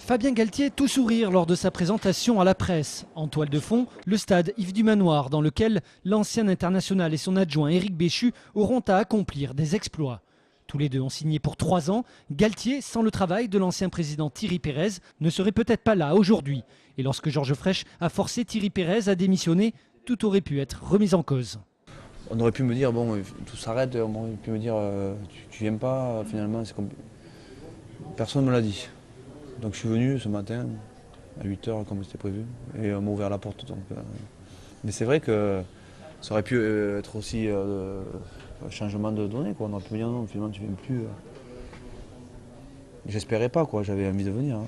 Fabien Galtier tout sourire lors de sa présentation à la presse. En toile de fond, le stade Yves du Manoir dans lequel l'ancien international et son adjoint Éric Béchu auront à accomplir des exploits. Tous les deux ont signé pour 3 ans. Galtier, sans le travail de l'ancien président Thierry Pérez, ne serait peut-être pas là aujourd'hui. Et lorsque Georges Frêche a forcé Thierry Pérez à démissionner, tout aurait pu être remis en cause. On aurait pu me dire, bon, tout s'arrête, on aurait pu me dire, tu viens pas, finalement, c'est comme... Personne ne me l'a dit. Donc je suis venu ce matin, à 8 h comme c'était prévu, et on m'a ouvert la porte. Donc, mais c'est vrai que ça aurait pu être aussi un changement de données, quoi. On aurait pu me dire, non, finalement, tu viens plus. J'espérais pas, quoi, j'avais envie de venir. Hein.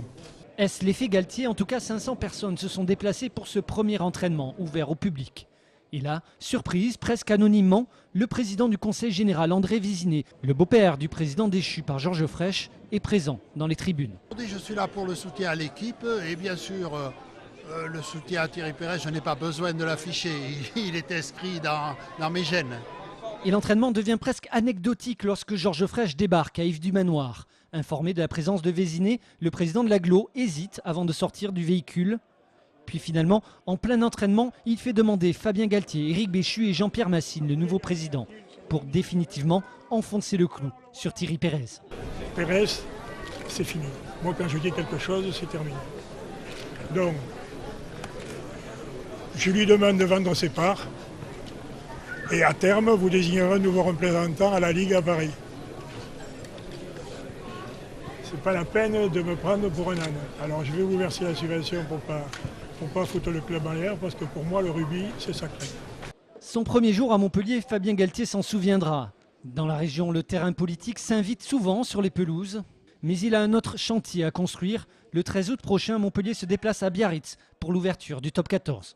Est-ce l'effet Galtier? En tout cas, 500 personnes se sont déplacées pour ce premier entraînement ouvert au public. Et là, surprise, presque anonymement, le président du Conseil général, André Vézinet, le beau-père du président déchu par Georges Frêche, est présent dans les tribunes. Je suis là pour le soutien à l'équipe et bien sûr le soutien à Thierry Pérez, je n'ai pas besoin de l'afficher, il est inscrit dans mes gènes. Et l'entraînement devient presque anecdotique lorsque Georges Frêche débarque à Yves du Manoir. Informé de la présence de Vézinet, le président de l'agglo hésite avant de sortir du véhicule. Puis finalement, en plein entraînement, il fait demander Fabien Galtier, Éric Béchu et Jean-Pierre Massine, le nouveau président, pour définitivement enfoncer le clou sur Thierry Pérez. Pérez, c'est fini. Moi, quand je dis quelque chose, c'est terminé. Donc, je lui demande de vendre ses parts et à terme, vous désignerez un nouveau représentant à la Ligue à Paris. C'est pas la peine de me prendre pour un âne. Alors, je vais vous verser la subvention pour pas foutre le club en l'air, parce que pour moi, le rugby, c'est sacré. Son premier jour à Montpellier, Fabien Galtier s'en souviendra. Dans la région, le terrain politique s'invite souvent sur les pelouses. Mais il a un autre chantier à construire. Le 13 août prochain, Montpellier se déplace à Biarritz pour l'ouverture du Top 14.